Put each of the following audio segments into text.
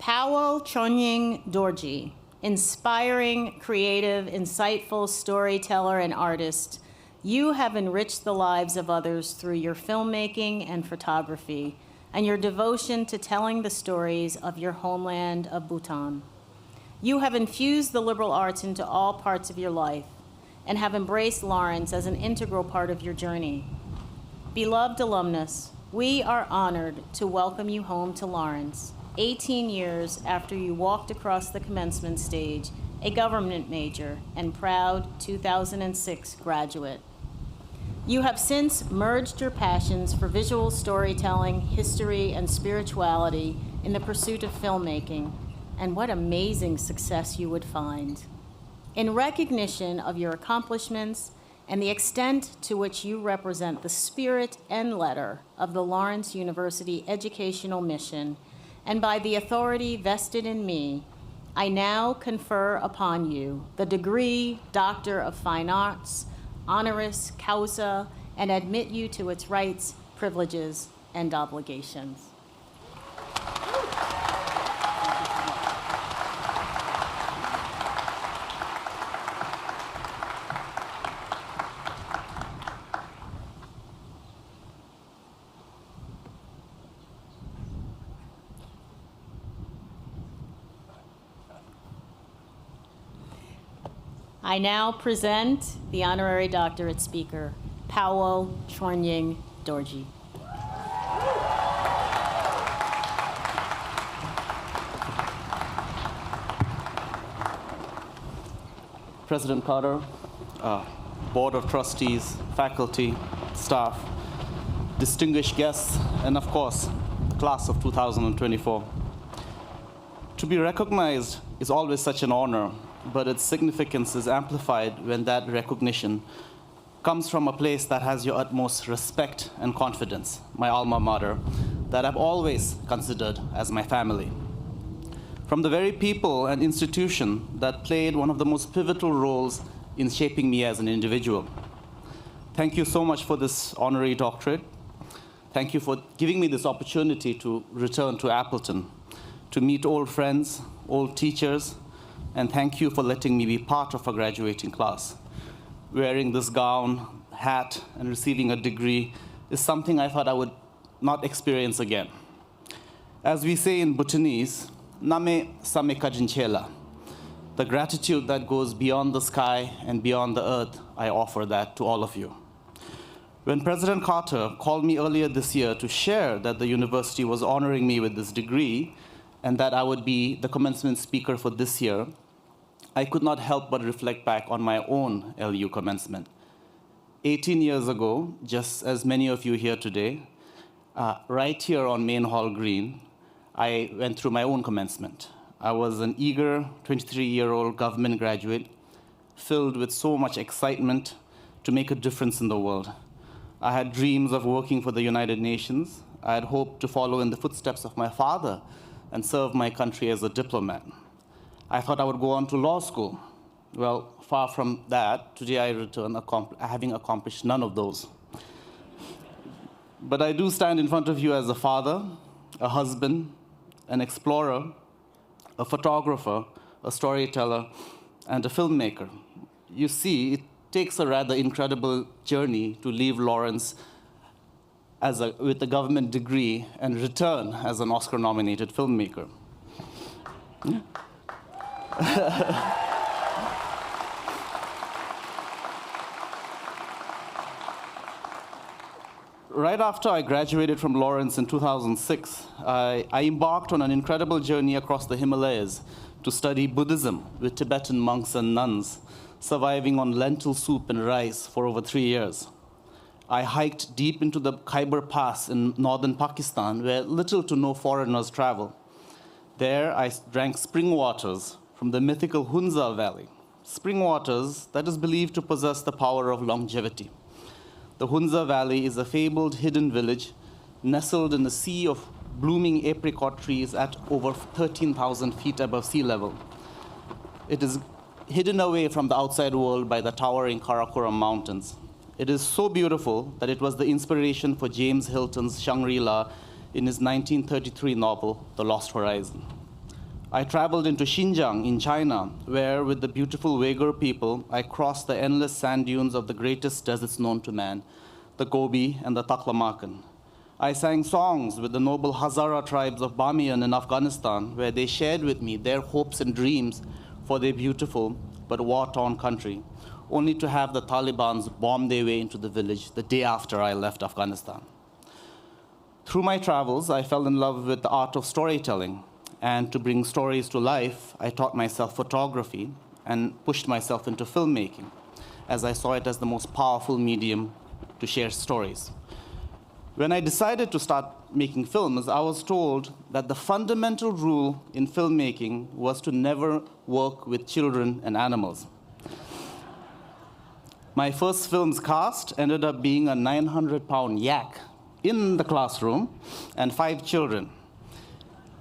Powell Chonying Dorji, inspiring, creative, insightful storyteller and artist, you have enriched the lives of others through your filmmaking and photography and your devotion to telling the stories of your homeland of Bhutan. You have infused the liberal arts into all parts of your life and have embraced Lawrence as an integral part of your journey. Beloved alumnus, we are honored to welcome you home to Lawrence, 18 years after you walked across the commencement stage, a government major and proud 2006 graduate. You have since merged your passions for visual storytelling, history, and spirituality in the pursuit of filmmaking, and what amazing success you would find. In recognition of your accomplishments and the extent to which you represent the spirit and letter of the Lawrence University educational mission, and by the authority vested in me, I now confer upon you the degree Doctor of Fine Arts, honoris causa, and admit you to its rights, privileges, and obligations. I now present the honorary doctorate speaker, Powell Chonying Dorji. President Carter, Board of Trustees, faculty, staff, distinguished guests, and of course, the class of 2024. To be recognized is always such an honor, but its significance is amplified when that recognition comes from a place that has your utmost respect and confidence, my alma mater, that I've always considered as my family. From the very people and institution that played one of the most pivotal roles in shaping me as an individual. Thank you so much for this honorary doctorate. Thank you for giving me this opportunity to return to Appleton, to meet old friends, old teachers, and thank you for letting me be part of a graduating class. Wearing this gown, hat, and receiving a degree is something I thought I would not experience again. As we say in Bhutanese, Name Same Kajinchela, the gratitude that goes beyond the sky and beyond the earth, I offer that to all of you. When President Carter called me earlier this year to share that the university was honoring me with this degree and that I would be the commencement speaker for this year, I could not help but reflect back on my own LU commencement. 18 years ago, just as many of you here today, right here on Main Hall Green, I went through my own commencement. I was an eager 23-year-old government graduate filled with so much excitement to make a difference in the world. I had dreams of working for the United Nations. I had hoped to follow in the footsteps of my father and serve my country as a diplomat. I thought I would go on to law school. Well, far from that, today I return having accomplished none of those. But I do stand in front of you as a father, a husband, an explorer, a photographer, a storyteller, and a filmmaker. You see, it takes a rather incredible journey to leave Lawrence with a government degree and return as an Oscar-nominated filmmaker. Yeah. Right after I graduated from Lawrence in 2006, I embarked on an incredible journey across the Himalayas to study Buddhism with Tibetan monks and nuns, surviving on lentil soup and rice for over 3 years. I hiked deep into the Khyber Pass in northern Pakistan, where little to no foreigners travel. There, I drank spring waters from the mythical Hunza Valley, spring waters that is believed to possess the power of longevity. The Hunza Valley is a fabled hidden village nestled in a sea of blooming apricot trees at over 13,000 feet above sea level. It is hidden away from the outside world by the towering Karakoram Mountains. It is so beautiful that it was the inspiration for James Hilton's Shangri-La in his 1933 novel, The Lost Horizon. I traveled into Xinjiang in China, where with the beautiful Uyghur people, I crossed the endless sand dunes of the greatest deserts known to man, the Gobi and the Taklamakan. I sang songs with the noble Hazara tribes of Bamiyan in Afghanistan, where they shared with me their hopes and dreams for their beautiful but war-torn country, only to have the Taliban's bomb their way into the village the day after I left Afghanistan. Through my travels, I fell in love with the art of storytelling, and to bring stories to life, I taught myself photography and pushed myself into filmmaking, as I saw it as the most powerful medium to share stories. When I decided to start making films, I was told that the fundamental rule in filmmaking was to never work with children and animals. My first film's cast ended up being a 900-pound yak in the classroom and 5 children.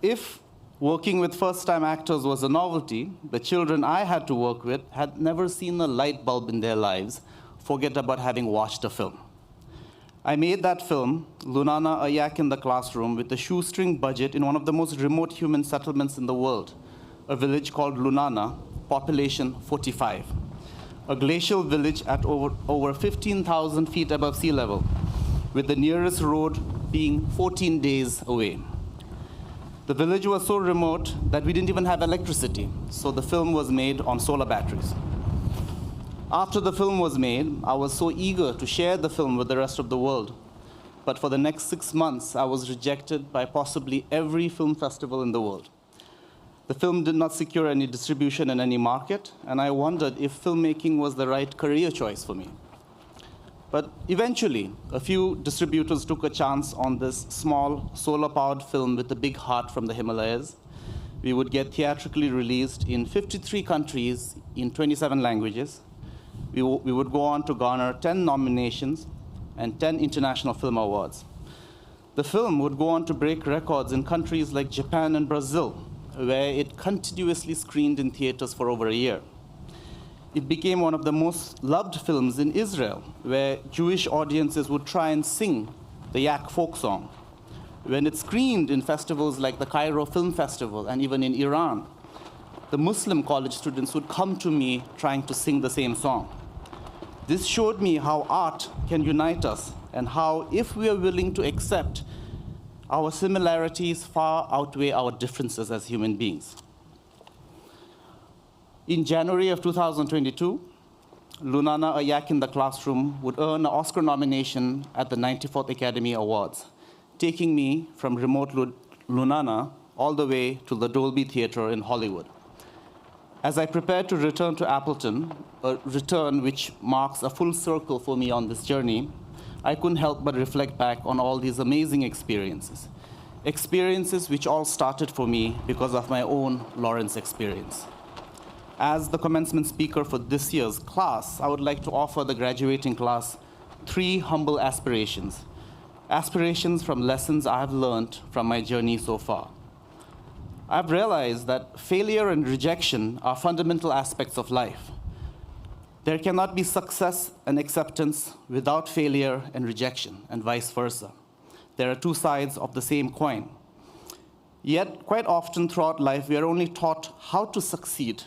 If working with first-time actors was a novelty, the children I had to work with had never seen a light bulb in their lives, forget about having watched a film. I made that film, Lunana, a yak in the classroom, with a shoestring budget in one of the most remote human settlements in the world, a village called Lunana, population 45, a glacial village at over 15,000 feet above sea level, with the nearest road being 14 days away. The village was so remote that we didn't even have electricity, so the film was made on solar batteries. After the film was made, I was so eager to share the film with the rest of the world. But for the next 6 months, I was rejected by possibly every film festival in the world. The film did not secure any distribution in any market, and I wondered if filmmaking was the right career choice for me. But eventually, a few distributors took a chance on this small, solar-powered film with a big heart from the Himalayas. We would get theatrically released in 53 countries in 27 languages. We would go on to garner 10 nominations and 10 international film awards. The film would go on to break records in countries like Japan and Brazil, where it continuously screened in theaters for over a year. It became one of the most loved films in Israel, where Jewish audiences would try and sing the yak folk song. When it screened in festivals like the Cairo Film Festival and even in Iran, the Muslim college students would come to me trying to sing the same song. This showed me how art can unite us and how, if we are willing to accept, our similarities far outweigh our differences as human beings. In January of 2022, Lunana, a yak in the classroom, would earn an Oscar nomination at the 94th Academy Awards, taking me from remote Lunana all the way to the Dolby Theatre in Hollywood. As I prepared to return to Appleton, a return which marks a full circle for me on this journey, I couldn't help but reflect back on all these amazing experiences. Experiences which all started for me because of my own Lawrence experience. As the commencement speaker for this year's class, I would like to offer the graduating class 3 humble aspirations. Aspirations from lessons I have learned from my journey so far. I've realized that failure and rejection are fundamental aspects of life. There cannot be success and acceptance without failure and rejection, and vice versa. There are 2 sides of the same coin. Yet, quite often throughout life, we are only taught how to succeed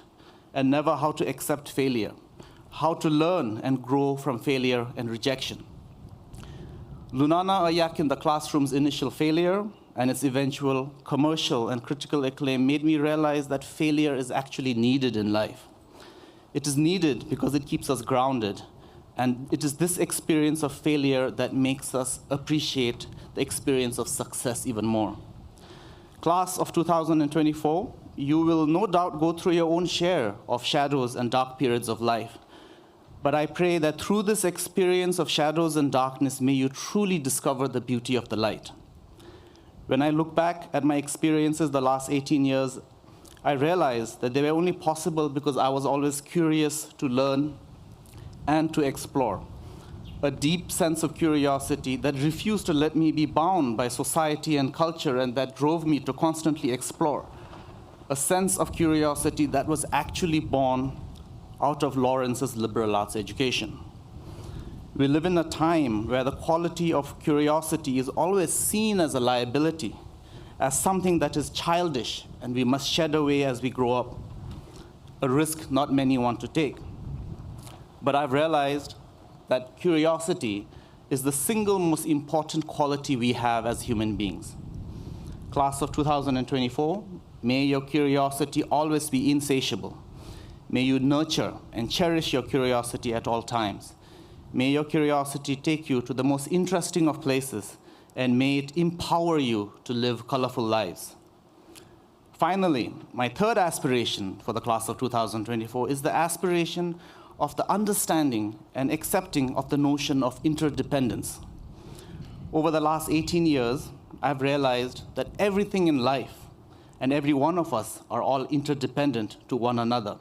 and never how to accept failure, how to learn and grow from failure and rejection. Lunana, a yak in the classroom's initial failure and its eventual commercial and critical acclaim made me realize that failure is actually needed in life. It is needed because it keeps us grounded, and it is this experience of failure that makes us appreciate the experience of success even more. Class of 2024, you will no doubt go through your own share of shadows and dark periods of life. But I pray that through this experience of shadows and darkness, may you truly discover the beauty of the light. When I look back at my experiences the last 18 years, I realized that they were only possible because I was always curious to learn and to explore. A deep sense of curiosity that refused to let me be bound by society and culture, and that drove me to constantly explore. A sense of curiosity that was actually born out of Lawrence's liberal arts education. We live in a time where the quality of curiosity is always seen as a liability, as something that is childish and we must shed away as we grow up, a risk not many want to take. But I've realized that curiosity is the single most important quality we have as human beings. Class of 2024, may your curiosity always be insatiable. May you nurture and cherish your curiosity at all times. May your curiosity take you to the most interesting of places, and may it empower you to live colorful lives. Finally, my third aspiration for the class of 2024 is the aspiration of the understanding and accepting of the notion of interdependence. Over the last 18 years, I've realized that everything in life and every one of us are all interdependent to one another.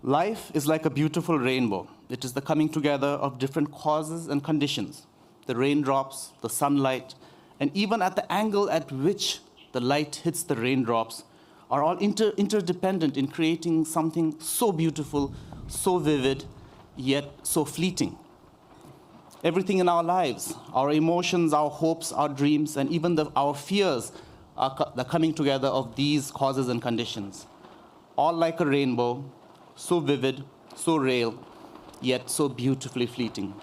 Life is like a beautiful rainbow. It is the coming together of different causes and conditions. The raindrops, the sunlight, and even at the angle at which the light hits the raindrops are all interdependent in creating something so beautiful, so vivid, yet so fleeting. Everything in our lives, our emotions, our hopes, our dreams, and even our fears are the coming together of these causes and conditions. All like a rainbow, so vivid, so real, yet so beautifully fleeting.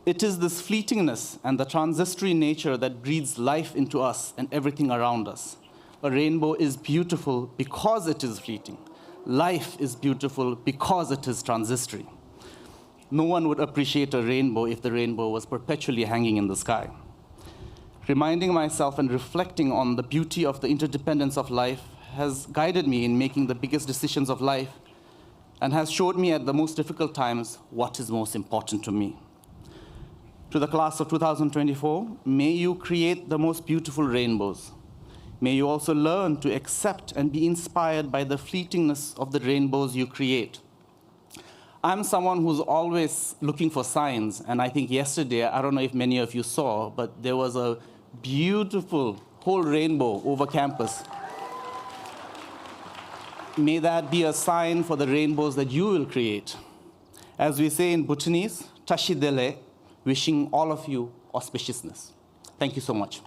It is this fleetingness and the transitory nature that breathes life into us and everything around us. A rainbow is beautiful because it is fleeting. Life is beautiful because it is transitory. No one would appreciate a rainbow if the rainbow was perpetually hanging in the sky. Reminding myself and reflecting on the beauty of the interdependence of life has guided me in making the biggest decisions of life and has showed me at the most difficult times what is most important to me. To the class of 2024, may you create the most beautiful rainbows. May you also learn to accept and be inspired by the fleetingness of the rainbows you create. I'm someone who's always looking for signs, and I think yesterday, I don't know if many of you saw, but there was a beautiful whole rainbow over campus. May that be a sign for the rainbows that you will create. As we say in Bhutanese, Tashi Dele, wishing all of you auspiciousness. Thank you so much.